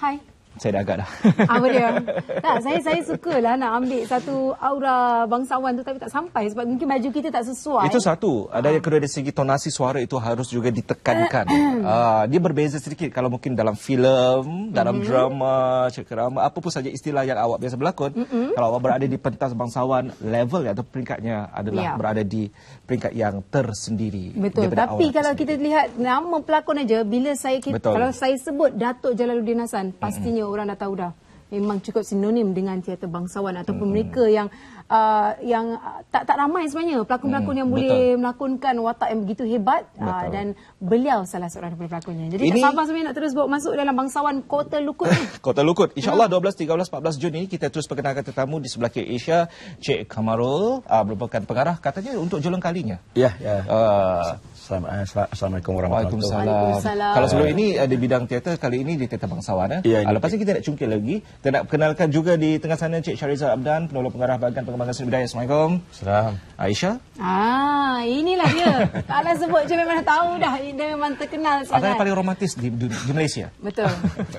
Hai. Saya dah agak dah. Apa dia? Tak, saya sukalah nak ambil satu aura bangsawan tu tapi tak sampai sebab mungkin baju kita tak sesuai. Itu satu. Ada yang kedua dari segi tonasi suara itu harus juga ditekankan. Dia berbeza sedikit kalau mungkin dalam filem, dalam drama, cekrama, apa pun saja istilah yang awak biasa berlakon. Kalau awak berada di pentas bangsawan, level atau peringkatnya adalah berada di peringkat yang tersendiri. Betul. Tapi kalau kita lihat nama pelakon aja, bila kalau saya sebut Datuk Jalaluddin Hasan, pastinya orang dah tahu dah. Memang cukup sinonim dengan teater bangsawan ataupun mereka yang tak ramai sebenarnya pelakon-pelakon yang boleh melakonkan watak yang begitu hebat, dan beliau salah seorang daripada pelakonnya. Jadi tak sabar sebenarnya nak terus bawa masuk dalam bangsawan Kota Lukut ni. Kota Lukut. InsyaAllah 12, 13, 14 Jun ini kita terus perkenalkan tetamu di sebelah kiri Asia, Cik Kamarul, merupakan pengarah katanya untuk julang kalinya. Ya. Assalamualaikum warahmatullahi wabarakatuh. Waalaikumsalam. Kalau sebelum ini di bidang teater, kali ini di teater bangsawan. Lepas ni kita nak cungkil lagi. Kita nak kenalkan juga di tengah sana Cik Syarizal Abdan, penolong pengarah bahagian pengembangan seni budaya. Assalamualaikum. Salam. Aisyah. Inilah dia. Kalau sebut je memang dah tahu dah. Dia memang terkenal sangat. Ada yang paling romantis di Malaysia. Betul.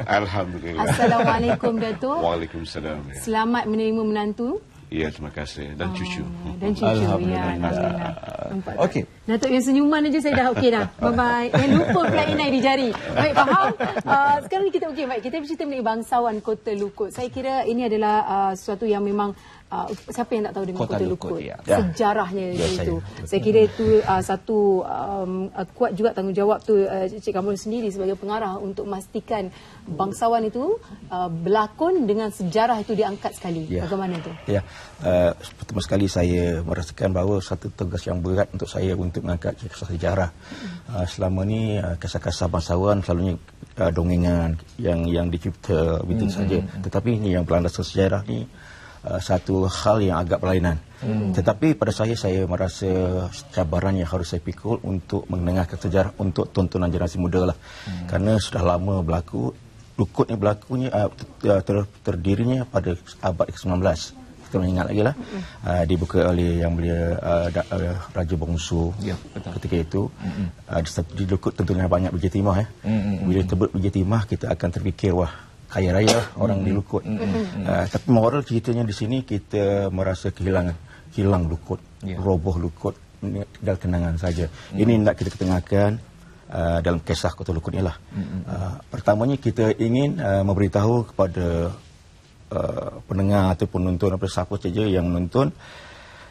Alhamdulillah. Assalamualaikum Datuk. Waalaikumsalam. Selamat menerima menantu. Ya, terima kasih. Dan cucu. Dan cucu. Alhamdulillah. Okey. Datuk yang senyuman aja saya dah okey dah. Bye-bye. Lupa pula inai di jari. Baik, faham? Sekarang kita okey, baik. Kita bercerita mengenai bangsawan Kota Lukut. Saya kira ini adalah sesuatu yang memang siapa yang tak tahu dengan Kota Lukut? Sejarahnya itu. Saya kira itu satu kuat juga tanggungjawab tu Cik Kamarul sendiri sebagai pengarah untuk memastikan bangsawan itu berlakon dengan sejarah itu diangkat sekali. Bagaimana itu? Pertama sekali saya merasakan bahawa satu tugas yang berat untuk saya untuk mengangkat kisah sejarah. Selama ni kisah-kisah bangsawan selalunya dongengan yang dicipta begitu saja. Tetapi ini yang berlandaskan sejarah ni satu hal yang agak berlainan. Tetapi pada saya merasa cabaran yang harus saya pikul untuk mendengarkan sejarah untuk tontonan generasi muda lah. Kerana sudah lama berlaku. Lukut ni berlakunya terdirinya pada abad ke-19. Kita ingat lagi lah. Dibuka oleh yang mulia Raja Bongsu ketika itu. Di Lukut tentunya banyak biji timah. Bila sebut biji timah, kita akan terfikir wah, kaya raya orang di Lukut. Tapi moral ceritanya di sini kita merasa hilang Lukut, roboh Lukut, tinggal kenangan saja. Ini nak kita ketengahkan dalam kisah Kota Lukut inilah. Pertamanya kita ingin memberitahu kepada pendengar ataupun penonton atau siapa saja yang menonton,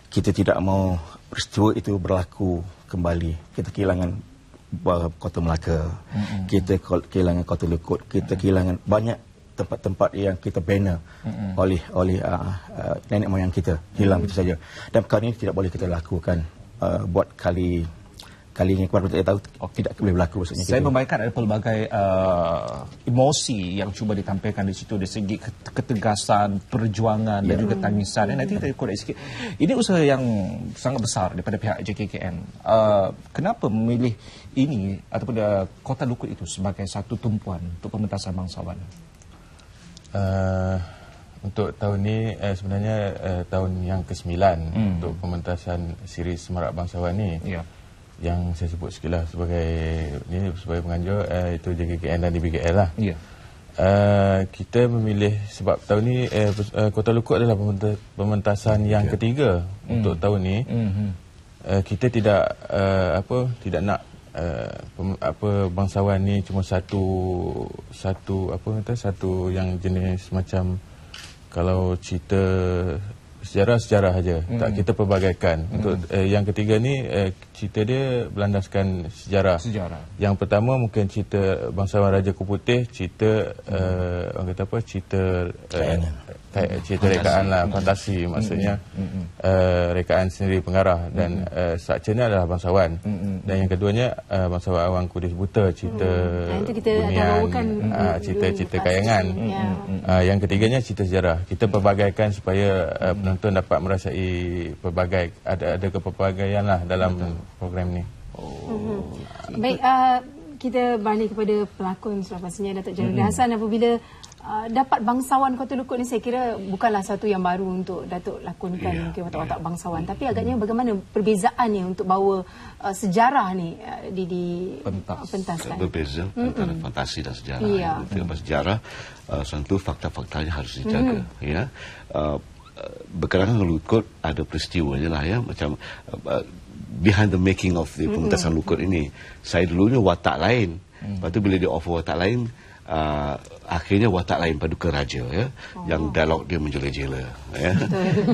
kita tidak mau peristiwa itu berlaku kembali. Kita kehilangan Kota Melaka, kita kehilangan Kota Lukut, kita kehilangan banyak tempat-tempat yang kita bina oleh nenek moyang kita, hilang begitu saja. Dan perkara ini tidak boleh kita lakukan buat kali ini kepada kita tahu tidak boleh berlaku. Saya membayangkan ada pelbagai emosi yang cuba ditampilkan di situ dari segi ketegasan, perjuangan dan juga tangisan. Nanti kita korek sikit. Ini usaha yang sangat besar daripada pihak JKKN. Kenapa memilih ini ataupun Kota Lukut itu sebagai satu tumpuan untuk pementasan bangsawan? Untuk tahun ini sebenarnya tahun yang ke-9 untuk pementasan siri Semarak Bangsawan ni. Yang saya sebut sekilas sebagai penganjur itu JKKN dan DBKL lah. Kita memilih sebab tahun ni Kota Lukut adalah pementasan yang ketiga untuk tahun ni. Kita tidak nak bangsawan ni cuma satu yang jenis macam kalau cerita sejarah saja. Tak, kita pelbagaikan. Untuk yang ketiga ni cerita dia berlandaskan sejarah. Yang pertama mungkin cerita bangsawan Raja Kuputih, cerita orang kata apa, cerita rekaan lah, fantasi maksudnya. Rekaan sendiri pengarah dan strukturnya adalah bangsawan. Dan yang keduanya bangsawan Awang Kudus Buta, cerita bunian, cerita kayangan. Yang ketiganya cerita sejarah. Kita pelbagaikan supaya penonton dapat merasai ada kepelbagaian lah dalam program ni. Baik, kita balik kepada pelakon selepasnya Datuk Jalaluddin Hassan. Apabila dapat bangsawan Kota Lukut ni, saya kira bukanlah satu yang baru untuk Datuk lakonkan mungkin watak-watak bangsawan, tapi agaknya bagaimana perbezaannya untuk bawa sejarah ni di pentas kan? Berbeza antara fantasi dan sejarah. Dalam sejarah tentu fakta-faktanya harus dijaga. Ya, berkenaan dengan Lukut ada peristiwanya lah ya, macam behind the making of the pementasan Lukut ini. Saya dulunya watak lain, lepas tu bila dia offer watak lain, akhirnya watak lain Paduka Raja ya, yang dialog dia menjela-jela ya.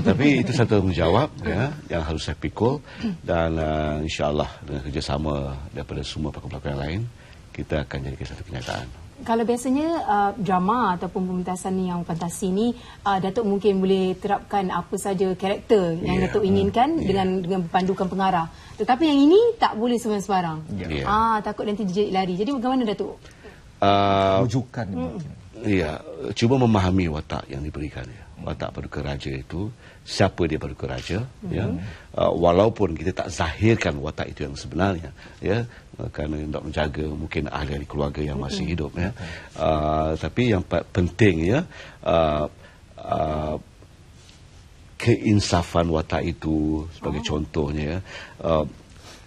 Tapi itu satu tanggungjawab ya, yang harus saya pikul, dan insya-Allah dengan kerjasama daripada semua pelakon-pelakon yang lain, kita akan jadikan satu kenyataan. Kalau biasanya drama ataupun pementasan yang fantasi ni, Datuk mungkin boleh terapkan apa saja karakter yang Datuk inginkan dengan pandukan pengarah. Tetapi yang ini tak boleh sembarang-sembarang. Takut nanti dijadi lari. Jadi bagaimana Datuk? Rujukan. Ya, cuba memahami watak yang diberikan ya. Watak Paduka Raja itu, siapa dia Paduka Raja ya. Walaupun kita tak zahirkan watak itu yang sebenarnya ya, kerana nak menjaga mungkin ahli-ahli keluarga yang masih hidup ya. Tapi yang penting ya, keinsafan watak itu sebagai contohnya ya.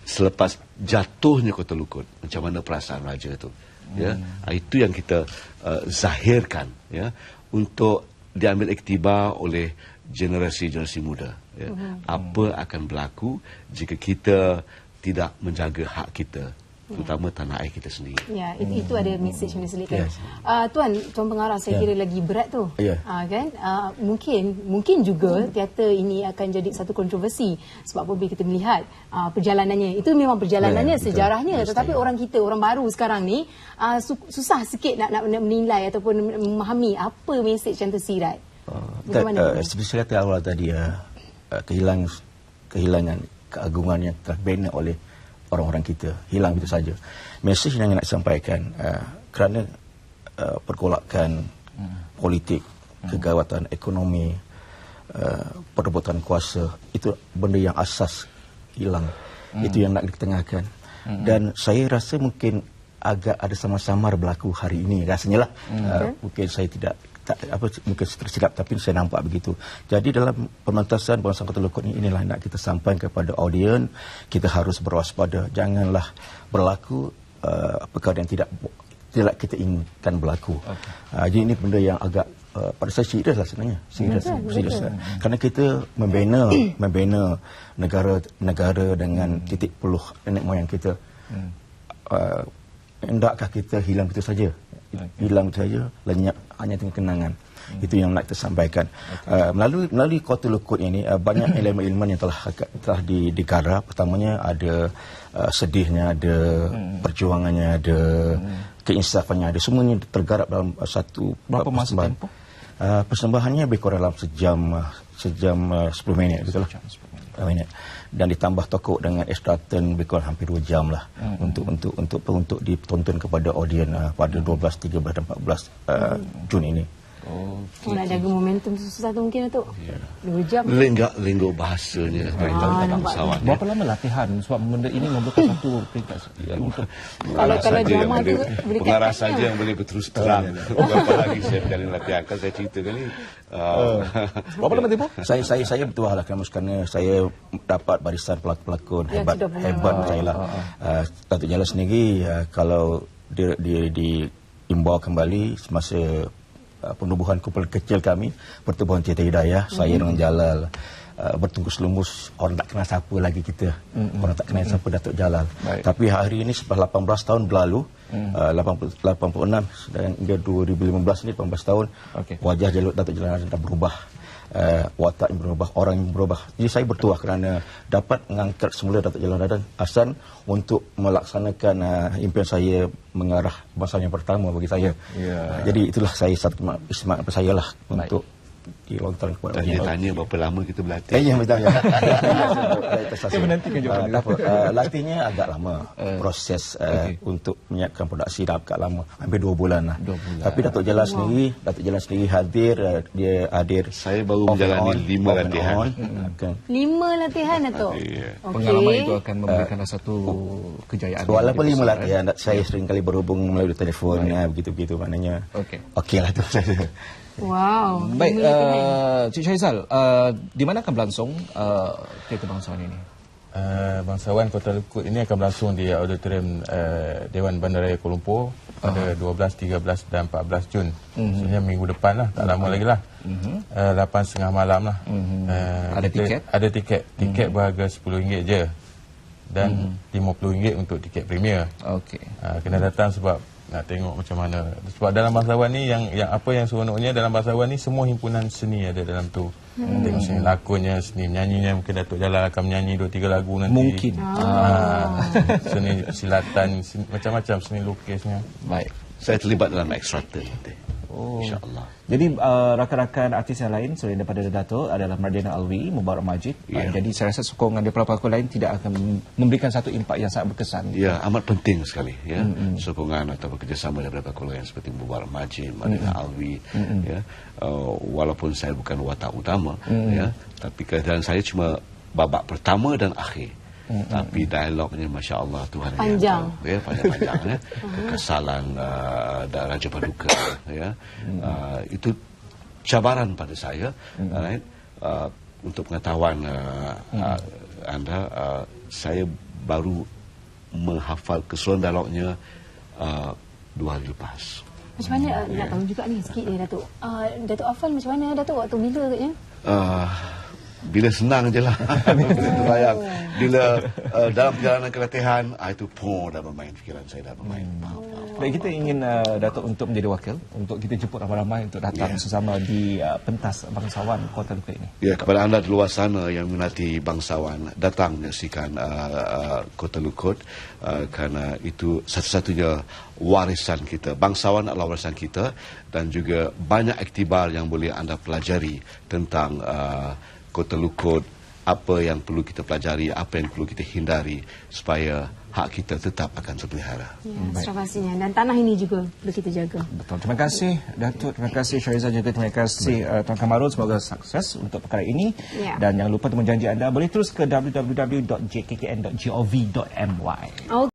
Selepas jatuhnya Kota Lukut, macam mana perasaan raja itu ya. Itu yang kita zahirkan ya, untuk diambil iktibar oleh generasi-generasi muda ya. Apa akan berlaku jika kita tidak menjaga hak kita, terutama tanah air kita sendiri. Ya, itu ada mesej yang diselitkan. Tuan pengarah, saya kira lagi berat tu. Kan? Mungkin juga teater ini akan jadi satu kontroversi, sebab apabila kita melihat perjalanannya, itu memang perjalanannya, sejarahnya, tetapi orang baru sekarang ni susah sikit nak menilai ataupun memahami apa mesej yang tersirat. Seperti saya kata awal tadi, kehilangan keagungan yang telah bina oleh orang-orang kita, hilang begitu saja. Mesej yang nak disampaikan, kerana pergolakan politik, kegawatan ekonomi, perebutan kuasa, itu benda yang asas hilang. Itu yang nak ditengahkan. Dan saya rasa mungkin agak ada samar-samar berlaku hari ini rasanya lah. Mungkin saya tidak mungkin tersilap, tapi saya nampak begitu. Jadi dalam pementasan Bangsa Kota Lukut ini, inilah nak kita sampaikan kepada audiens, kita harus berwaspada, janganlah berlaku perkara yang tidak kita inginkan berlaku. Jadi ini benda yang agak pada saya serius lah sebenarnya, serius. Kerana kita membina negara dengan titik peluh nenek moyang kita. Hendakkah kita hilang begitu saja? Hilang saja, lenyap hanya dengan kenangan. Itu yang nak kita sampaikan. Melalui Kota Lukut ini, banyak elemen-elemen yang telah digarap. Pertamanya ada sedihnya, ada perjuangannya, ada keinsafannya, ada semuanya tergarap dalam satu persembahan. Persembahannya lebih kurang dalam sejam 10 minit, betul lah. Minit. Dan ditambah tokok dengan extraten lebih kurang hampir 2 jam lah untuk ditonton kepada audiens pada 12, 13 dan 14 Jun ini. Nak jaga momentum susah tu mungkin tu. 2 jam. Lenggak bahasanya tentang bangsawan. Berapa lama latihan? Sebab benda ini memerlukan satu peringkat untuk kalau drama tu pengarah saja yang boleh berterus terang. Berapa hari saya berjalan latihan, kan saya ceritakan ni. Berapa lama tempoh? Saya bertuah lah kerana saya dapat barisan pelakon hebat saya lah. Datuk Jalal sendiri kalau diimbau kembali semasa penubuhan kumpulan kecil kami, Pertubuhan Teater Hidayah, saya dengan Jalal bertungkus lumus, orang tak kenal siapa lagi kita, orang tak kenal siapa Datuk Jalal. Tapi hari ini setelah 18 tahun berlalu, 86 dan hingga 2015 ini 18 tahun, wajah Datuk Jalal dah berubah, watak yang berubah, orang yang berubah. Jadi saya bertuah kerana dapat mengangkat semula Datuk Jalal Hassan untuk melaksanakan impian saya mengarah bangsa yang pertama bagi saya. Jadi itulah saya satu semangat saya lah untuk dilontarkan kepada Dan dia tanya berapa lama kita berlatih. Ya betul ya. Saya menantikan jawapan Latihnya agak lama. Proses untuk menyiapkan produksi dah agak lama. Hampir 2 bulan lah. 2 bulan. Tapi Datuk Jalan sendiri hadir. Dia hadir. Saya baru menjalani 5 latihan. 5 latihan, Datuk? Pengalaman itu akan memberikan satu kejayaan. Walaupun 5 latihan, saya sering kali berhubung melalui telefon, begitu-begitu maknanya. Okey lah tu. Wow. Baik, Cik Syarizal, di mana akan berlangsung teater bangsawan ini? Bangsawan Kota Lukut ini akan berlangsung di auditorium Dewan Bandaraya Kuala Lumpur pada 12, 13 dan 14 Jun. Maksudnya minggu depan lah, tak lama lagi lah. 8.30 malam lah. Ada tiket? Ada tiket. Tiket berharga RM10 je. Dan RM50 untuk tiket premier. Okey. Kena datang sebab nak tengok macam mana. Sebab dalam bangsawan ni yang apa yang seronoknya dalam bangsawan ni semua himpunan seni ada dalam tu. Tengok seni lakonnya, seni menyanyinya, mungkin Datuk Jalal akan menyanyi 2-3 lagu nanti. Mungkin. Seni silatan, macam-macam seni lukisnya. Baik. Saya terlibat dalam ekstrater nanti. InsyaAllah. Jadi rakan-rakan artis yang lain selain daripada Dato' adalah Mardina Alwi, Mubarak Majid. Jadi saya rasa sokongan dari pelakon lain tidak akan memberikan satu impak yang sangat berkesan. Ya, amat penting sekali ya. Sokongan atau bekerjasama daripada pelakon lain seperti Mubarak Majid, Mardina Alwi ya. Walaupun saya bukan watak utama ya, tapi kehadiran saya cuma babak pertama dan akhir. Tapi dialognya Masya Allah Tuhan panjang ya, panjang-panjang ya. Kekesalan dan Raja Paduka ya. Itu cabaran pada saya untuk pengetahuan anda, saya baru menghafal keseluruhan dialognya 2 hari lepas. Macam mana nak tahu juga ni sikit ni Datuk. Datuk hafal macam mana Datuk waktu bila katnya? Bila senang je lah. Bayang. Bila dalam perjalanan ke latihan, itu dah bermain fikiran saya, dah bermain. Baik, kita ingin Datuk untuk menjadi wakil, untuk kita jemput ramai-ramai untuk datang sesama di pentas bangsawan Kota Lukut ini. Ya, kepada anda di luar sana yang minati bangsawan, datang menyaksikan Kota Lukut kerana itu satu-satunya warisan kita. Bangsawan adalah warisan kita dan juga banyak iktibar yang boleh anda pelajari tentang Kota Lukut, apa yang perlu kita pelajari, apa yang perlu kita hindari supaya hak kita tetap akan terpelihara. Seterusnya pastinya. Dan tanah ini juga perlu kita jaga. Betul. Terima kasih Datuk, terima kasih Syarizal, juga terima kasih Tuan Kamarul. Semoga sukses untuk perkara ini. Dan jangan lupa temu janji anda boleh terus ke www.jkkn.gov.my.